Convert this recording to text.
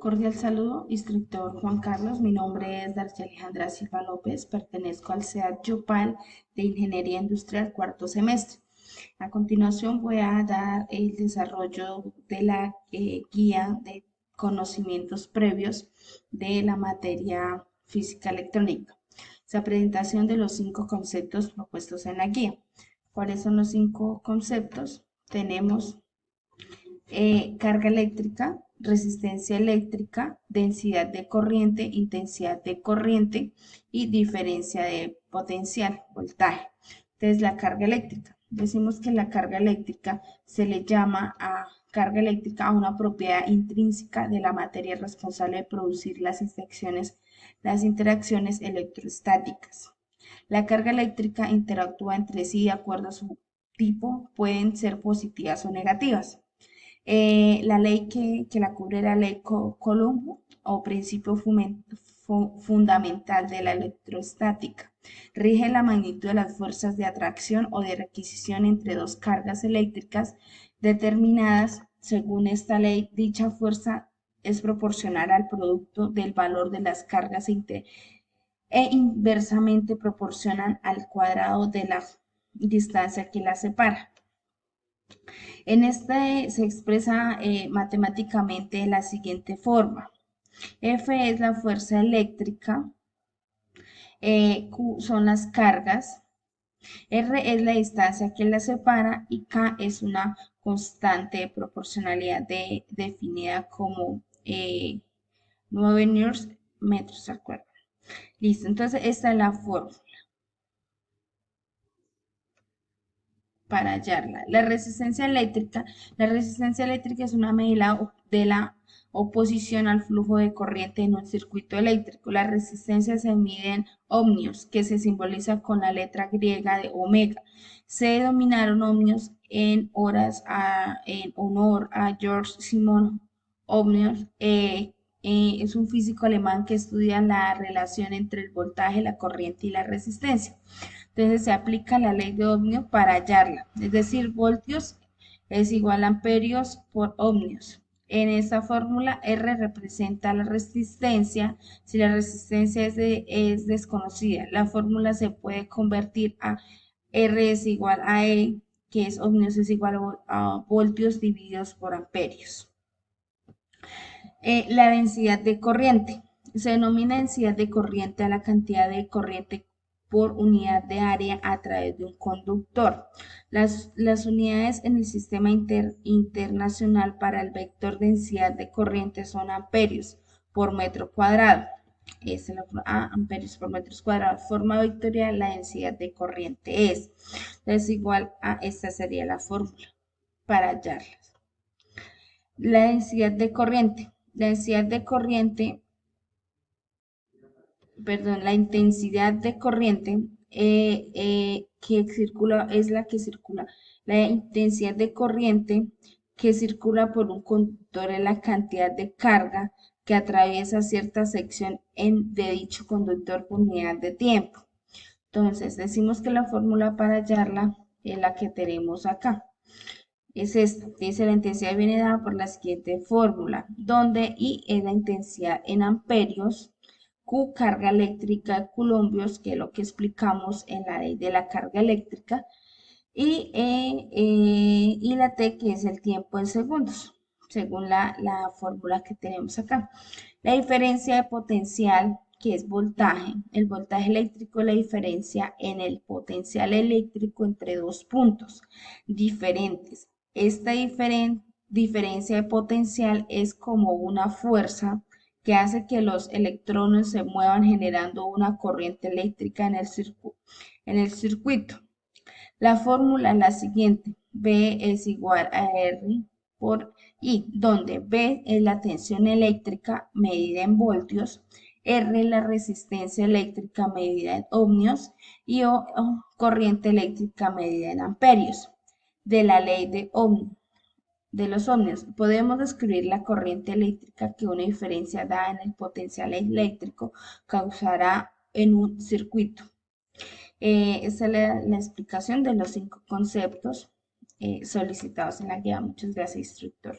Cordial saludo, instructor Juan Carlos. Mi nombre es Darcia Alejandra Silva López. Pertenezco al CEAT Yopal de Ingeniería Industrial cuarto semestre. A continuación voy a dar el desarrollo de la guía de conocimientos previos de la materia física electrónica. Esa presentación de los 5 conceptos propuestos en la guía. ¿Cuáles son los 5 conceptos? Tenemos carga eléctrica, resistencia eléctrica, densidad de corriente, intensidad de corriente y diferencia de potencial, voltaje. Entonces, la carga eléctrica. Decimos que la carga eléctrica se le llama a carga eléctrica a una propiedad intrínseca de la materia responsable de producir las interacciones electrostáticas. La carga eléctrica interactúa entre sí de acuerdo a su tipo, pueden ser positivas o negativas. La ley que la cubre la ley Coulomb o principio fundamental de la electrostática. Rige la magnitud de las fuerzas de atracción o de requisición entre dos cargas eléctricas determinadas. Según esta ley, dicha fuerza es proporcional al producto del valor de las cargas e inversamente proporcional al cuadrado de la distancia que las separa. En este se expresa matemáticamente de la siguiente forma. F es la fuerza eléctrica, Q son las cargas, R es la distancia que las separa y K es una constante de proporcionalidad definida como 9 metros al cuadrado. Listo, entonces esta es la fórmula para hallarla. La resistencia eléctrica es una medida de la oposición al flujo de corriente en un circuito eléctrico. La resistencia se mide en ohmios, que se simboliza con la letra griega de omega. Se denominaron ohmios en honor a Georg Simon Ohmius. Es un físico alemán que estudia la relación entre el voltaje, la corriente y la resistencia. Entonces se aplica la ley de ohmio para hallarla, es decir, voltios es igual a amperios por ohmios. En esta fórmula R representa la resistencia. Si la resistencia es desconocida, la fórmula se puede convertir a R es igual a E, que es ohmios es igual a voltios divididos por amperios. La densidad de corriente. Se denomina densidad de corriente a la cantidad de corriente por unidad de área a través de un conductor. Las unidades en el sistema internacional para el vector densidad de corriente son amperios por metro cuadrado. Amperios por metros cuadrados. Forma vectorial, la densidad de corriente es igual a esta sería la fórmula para hallarlas. La densidad de corriente. La densidad de corriente, perdón, la intensidad de corriente que circula es la que circula. La intensidad de corriente que circula por un conductor es la cantidad de carga que atraviesa cierta sección de dicho conductor por unidad de tiempo. Entonces, decimos que la fórmula para hallarla es la que tenemos acá. Es esta, dice la intensidad viene dada por la siguiente fórmula, donde I es la intensidad en amperios, Q carga eléctrica de coulombios, que es lo que explicamos en la ley de la carga eléctrica, y la T que es el tiempo en segundos, según la fórmula que tenemos acá. La diferencia de potencial, que es voltaje, el voltaje eléctrico es la diferencia en el potencial eléctrico entre dos puntos diferentes. Esta diferencia de potencial es como una fuerza que hace que los electrones se muevan generando una corriente eléctrica en el circuito. La fórmula es la siguiente, B es igual a R por I, donde B es la tensión eléctrica medida en voltios, R es la resistencia eléctrica medida en ohmios y O corriente eléctrica medida en amperios. De la ley de los ohmios, podemos describir la corriente eléctrica que una diferencia dada en el potencial eléctrico causará en un circuito. Esta es la explicación de los 5 conceptos solicitados en la guía. Muchas gracias, instructor.